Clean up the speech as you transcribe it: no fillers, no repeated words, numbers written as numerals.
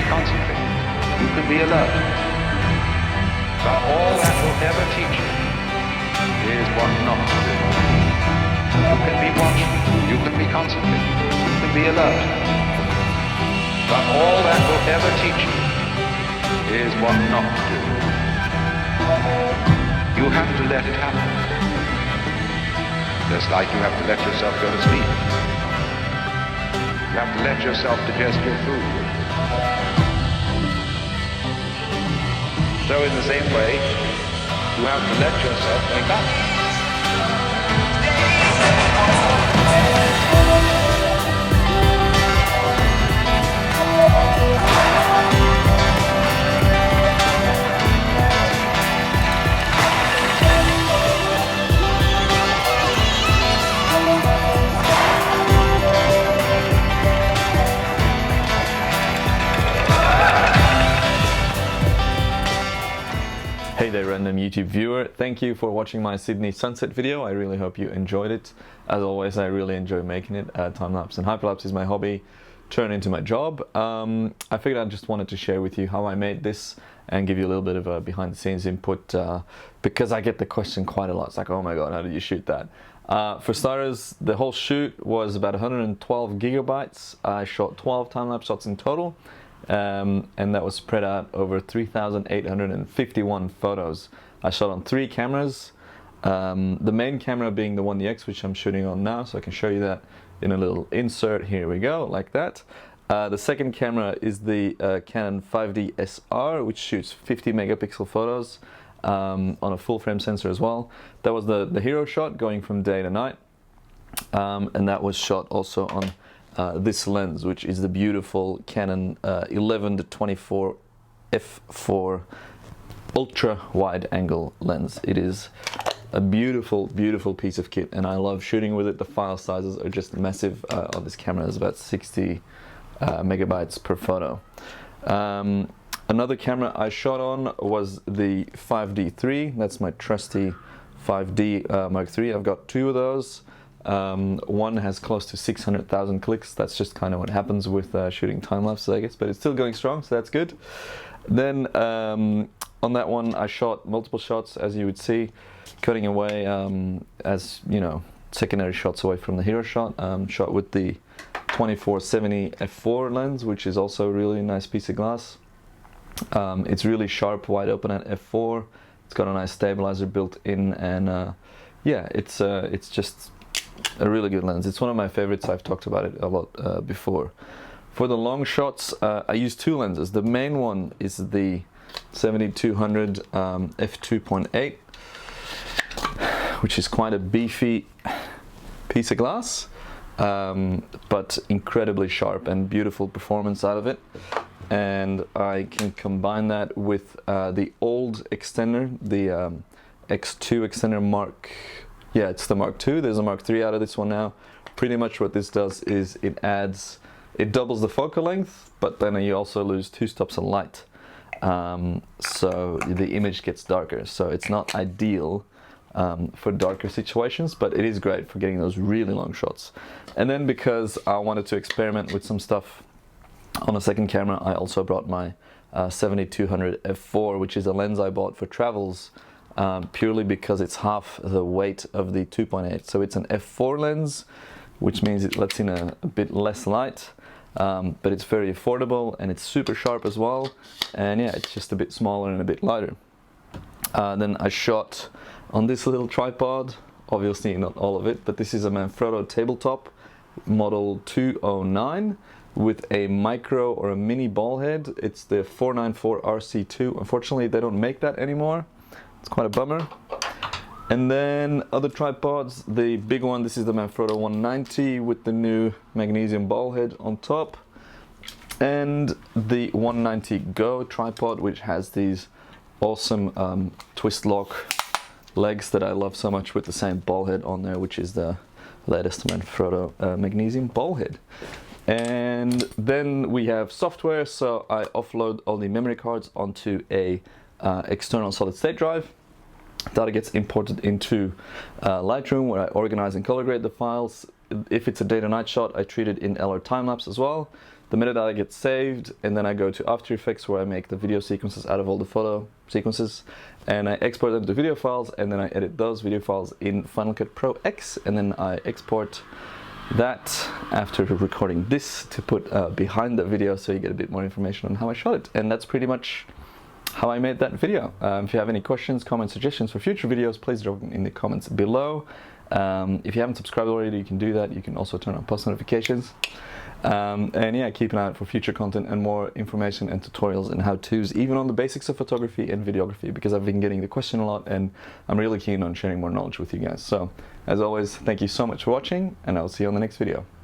be concentrated. You can be alert. But all that will ever teach you is what not to do. You can be watchful. You can be concentrated. You can be alert. But all that will ever teach you is what not to do. You have to let it happen. Just like you have to let yourself go to sleep. You have to let yourself digest your food. So in the same way, you have to let yourself wake up. Hey there, random YouTube viewer. Thank you for watching my Sydney sunset video. I really hope you enjoyed it. As always, I really enjoy making it. Time-lapse and hyperlapse is my hobby turned into my job. I figured I just wanted to share with you how I made this and give you a little bit of a behind-the-scenes input because I get the question quite a lot. It's like, oh my god, how did you shoot that? For starters, the whole shoot was about 112 gigabytes. I shot 12 time-lapse shots in total. And that was spread out over 3,851 photos. I shot on 3 cameras, the main camera being the 1DX, which I'm shooting on now, so I can show you that in a little insert. Here we go, like that. The second camera is the Canon 5D SR, which shoots 50 megapixel photos on a full frame sensor as well. That was the hero shot going from day to night, and that was shot also on this lens, which is the beautiful Canon 11-24 f4 ultra wide angle lens. It is a beautiful piece of kit and I love shooting with it. The file sizes are just massive. On this camera is about 60 megabytes per photo. Another camera I shot on was the 5D3. That's my trusty 5D Mark III. I've got 2 of those. One has close to 600,000 clicks. That's just kind of what happens with shooting time-lapse, I guess, but it's still going strong, so that's good. Then on that one I shot multiple shots, as you would see, cutting away as you know, secondary shots away from the hero shot. Shot with the 24-70 f4 lens, which is also a really nice piece of glass. It's really sharp, wide open at f4. It's got a nice stabilizer built in, and yeah, it's just a really good lens. It's one of my favorites. I've talked about it a lot before. For the long shots, I use 2 lenses. The main one is the 7200 f2.8, which is quite a beefy piece of glass, but incredibly sharp and beautiful performance out of it. And I can combine that with the old extender, the X2 extender Mark. Yeah, it's the Mark II. There's a Mark III out of this one now. Pretty much what this does is it doubles the focal length, but then you also lose 2 stops of light. So the image gets darker. So it's not ideal for darker situations, but it is great for getting those really long shots. And then because I wanted to experiment with some stuff on a second camera, I also brought my 7200 f4, which is a lens I bought for travels. Purely because it's half the weight of the 2.8. So it's an f4 lens, which means it lets in a bit less light, but it's very affordable and it's super sharp as well. And yeah, it's just a bit smaller and a bit lighter. Then I shot on this little tripod, obviously not all of it, but this is a MANFROTTO tabletop model 209 with a micro or a mini ball head. It's the 494 RC2. Unfortunately, they don't make that anymore. It's quite a bummer. And then other tripods, the big one, this is the MANFROTTO 190 with the new magnesium ball head on top, and the 190 Go tripod, which has these awesome twist lock legs that I love so much, with the same ball head on there, which is the latest MANFROTTO magnesium ball head. And then we have software, so I offload all the memory cards onto a external solid state drive. Data gets imported into Lightroom, where I organize and color grade the files. If it's a day to night shot, I treat it in LRTIMELAPSE as well. the metadata gets saved, and then I go to After Effects where I make the video sequences out of all the photo sequences, and I export them to video files, and then I edit those video files in Final Cut Pro X, and then I export that after recording this to put behind the video, so you get a bit more information on how I shot it. And that's pretty much how I made that video. If you have any questions, comments, suggestions for future videos, please drop them in the comments below. If you haven't subscribed already, you can do that. You can also turn on post notifications. And yeah, keep an eye out for future content and more information and tutorials and how-tos, even on the basics of photography and videography, because I've been getting the question a lot and I'm really keen on sharing more knowledge with you guys. So, as always, thank you so much for watching, and I'll see you on the next video.